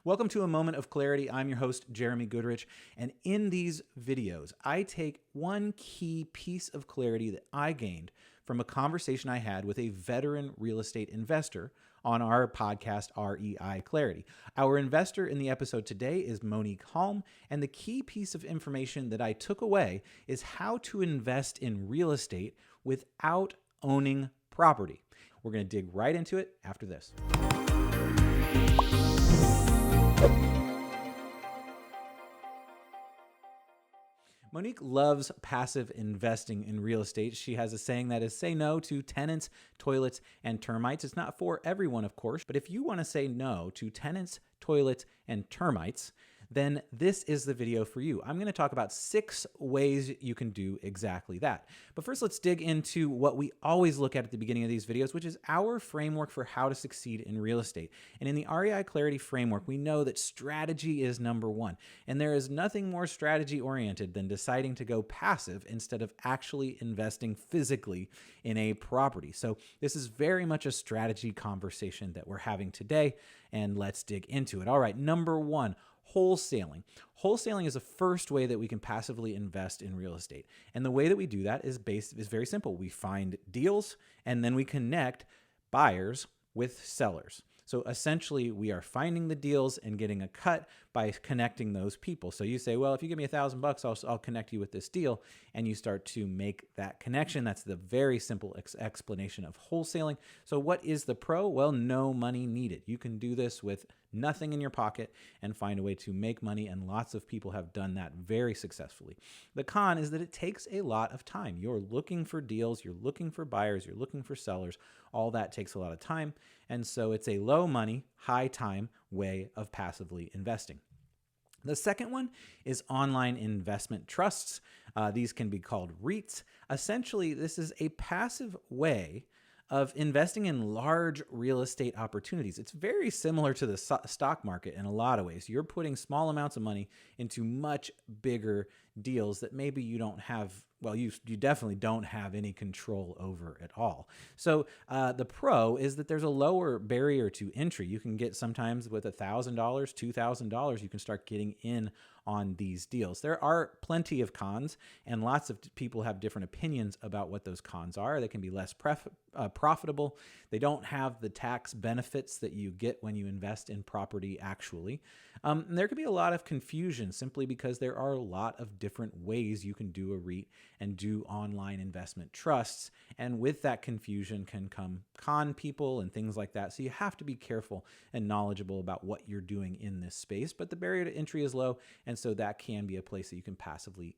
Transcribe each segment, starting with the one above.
Welcome to A Moment of Clarity. I'm your host, Jeremy Goodrich, and in these videos, I take one key piece of clarity that I gained from a conversation I had with a veteran real estate investor on our podcast, REI Clarity. Our investor in the episode today is Monick Halm, and the key piece of information that I took away is how to invest in real estate without owning property. We're going to dig right into it after this. Monick loves passive investing in real estate. She has a saying that is say no to tenants, toilets, and termites. It's not for everyone, of course, but if you want to say no to tenants, toilets, and termites, then this is the video for you. I'm going to talk about 6 ways you can do exactly that. But first, let's dig into what we always look at the beginning of these videos, which is our framework for how to succeed in real estate. And in the REI Clarity framework, we know that strategy is number 1. And there is nothing more strategy-oriented than deciding to go passive instead of actually investing physically in a property. So this is very much a strategy conversation that we're having today, and let's dig into it. All right, number 1. Wholesaling. Wholesaling is the first way that we can passively invest in real estate. And the way that we do that is very simple. We find deals and then we connect buyers with sellers. So essentially, we are finding the deals and getting a cut by connecting those people. So you say, well, if you give me $1,000, I'll connect you with this deal. And you start to make that connection. That's the very simple explanation of wholesaling. So what is the pro? Well, no money needed. You can do this with nothing in your pocket and find a way to make money. And lots of people have done that very successfully. The con is that it takes a lot of time. You're looking for deals. You're looking for buyers. You're looking for sellers. All that takes a lot of time. And so it's a low money, high time way of passively investing. The second one is online investment trusts. These can be called REITs. Essentially, this is a passive way of investing in large real estate opportunities. It's very similar to the stock market in a lot of ways. You're putting small amounts of money into much bigger deals that maybe you don't have, well, you definitely don't have any control over at all. So the pro is that there's a lower barrier to entry. You can get sometimes with $1,000, $2,000, you can start getting in on these deals. There are plenty of cons, and lots of people have different opinions about what those cons are. They can be less profitable. They don't have the tax benefits that you get when you invest in property actually. There could be a lot of confusion simply because there are a lot of different ways you can do a REIT and do online investment trusts. And with that confusion can come con people and things like that. So you have to be careful and knowledgeable about what you're doing in this space. But the barrier to entry is low. And so that can be a place that you can passively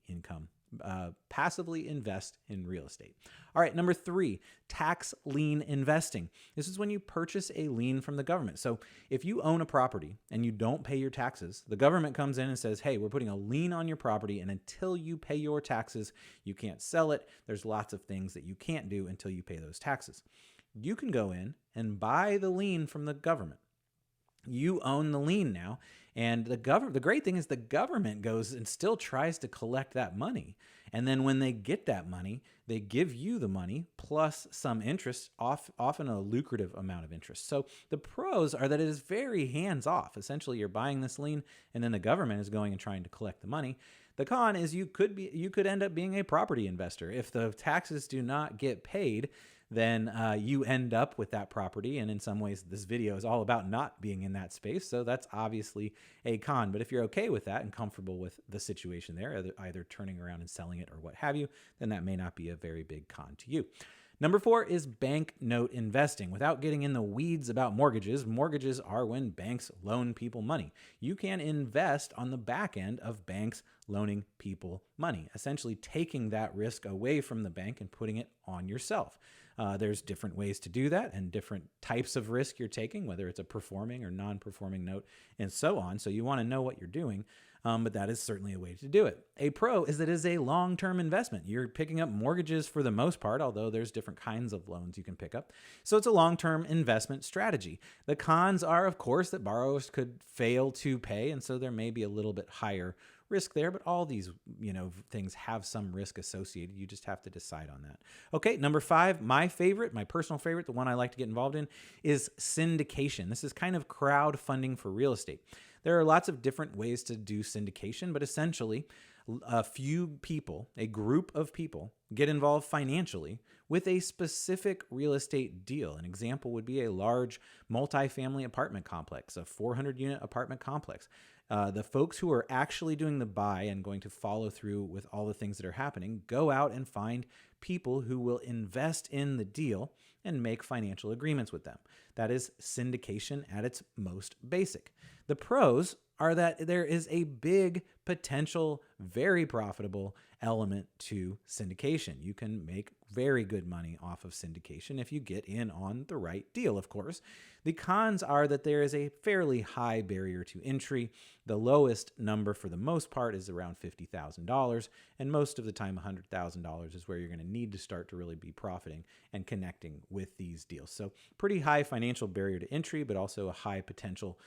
invest in real estate. All right, number 3, tax lien investing. This is when you purchase a lien from the government. So if you own a property and you don't pay your taxes, the government comes in and says, hey, we're putting a lien on your property, and until you pay your taxes, you can't sell it. There's lots of things that you can't do until you pay those taxes. You can go in and buy the lien from the government. You own the lien now, and the great thing is the government goes and still tries to collect that money. And then when they get that money, they give you the money plus some interest, often a lucrative amount of interest. So the pros are that it is very hands-off. Essentially, you're buying this lien, and then the government is going and trying to collect the money. The con is you could end up being a property investor. If the taxes do not get paid, then you end up with that property. And in some ways, this video is all about not being in that space. So that's obviously a con. But if you're okay with that and comfortable with the situation there, either turning around and selling it or what have you, then that may not be a very big con to you. Number 4 is bank note investing. Without getting in the weeds about mortgages, mortgages are when banks loan people money. You can invest on the back end of banks loaning people money, essentially taking that risk away from the bank and putting it on yourself. There's different ways to do that and different types of risk you're taking, whether it's a performing or non-performing note and so on. So you want to know what you're doing, but that is certainly a way to do it. A pro is that it is a long-term investment. You're picking up mortgages for the most part, although there's different kinds of loans you can pick up. So it's a long-term investment strategy. The cons are, of course, that borrowers could fail to pay, and so there may be a little bit higher risk there, but all these, things have some risk associated. You just have to decide on that. Okay, number 5, my personal favorite, the one I like to get involved in, is syndication. This is kind of crowdfunding for real estate. There are lots of different ways to do syndication, but essentially, a few people, a group of people, get involved financially with a specific real estate deal. An example would be a large multifamily apartment complex, a 400-unit apartment complex. The folks who are actually doing the buy and going to follow through with all the things that are happening go out and find people who will invest in the deal and make financial agreements with them. That is syndication at its most basic. The pros are that there is a big potential, very profitable element to syndication. You can make very good money off of syndication if you get in on the right deal, of course. The cons are that there is a fairly high barrier to entry. The lowest number for the most part is around $50,000, and most of the time $100,000 is where you're going to need to start to really be profiting and connecting with these deals. So pretty high financial barrier to entry, but also a high potential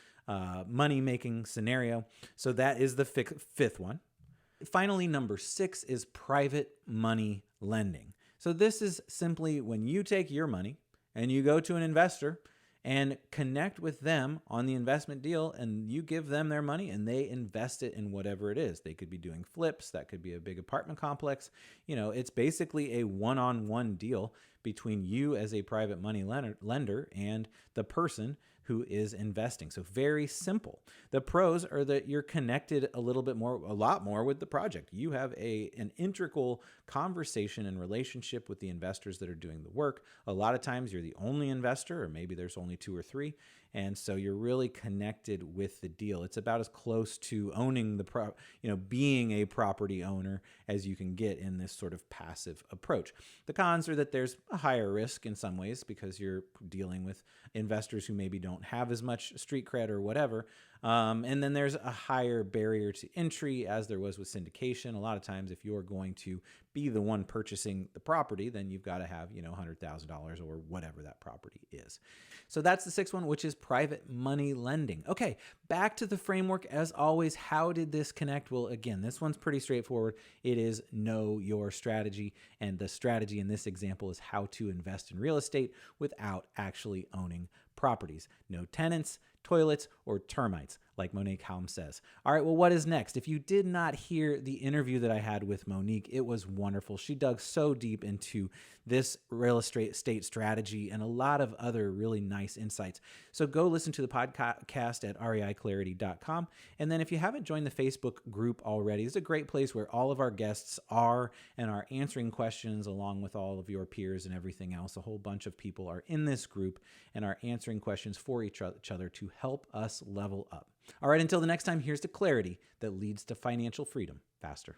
money-making scenario. So that is the fifth one. Finally, number 6 is private money lending. So this is simply when you take your money and you go to an investor and connect with them on the investment deal, and you give them their money and they invest it in whatever it is. They could be doing flips. That could be a big apartment complex. It's basically a one-on-one deal between you as a private money lender and the person who is investing. So very simple. The pros are that you're connected a lot more with the project. You have an integral conversation and relationship with the investors that are doing the work. A lot of times you're the only investor, or maybe there's only 2 or 3. And so you're really connected with the deal. It's about as close to owning being a property owner as you can get in this sort of passive approach. The cons are that there's a higher risk in some ways because you're dealing with investors who maybe don't have as much street cred or whatever. And then there's a higher barrier to entry, as there was with syndication. A lot of times, if you're going to be the one purchasing the property, then you've got to have, $100,000 or whatever that property is. So that's the 6th one, which is private money lending. Okay, back to the framework. As always, how did this connect? Well, again, this one's pretty straightforward. It is know your strategy. And the strategy in this example is how to invest in real estate without actually owning properties. No tenants, toilets, or termites, like Monick Halm says. All right, well, what is next? If you did not hear the interview that I had with Monick, it was wonderful. She dug so deep into this real estate strategy and a lot of other really nice insights. So go listen to the podcast at reiclarity.com. And then if you haven't joined the Facebook group already, it's a great place where all of our guests are and are answering questions along with all of your peers and everything else. A whole bunch of people are in this group and are answering questions for each other to help us level up. All right, until the next time, here's to clarity that leads to financial freedom faster.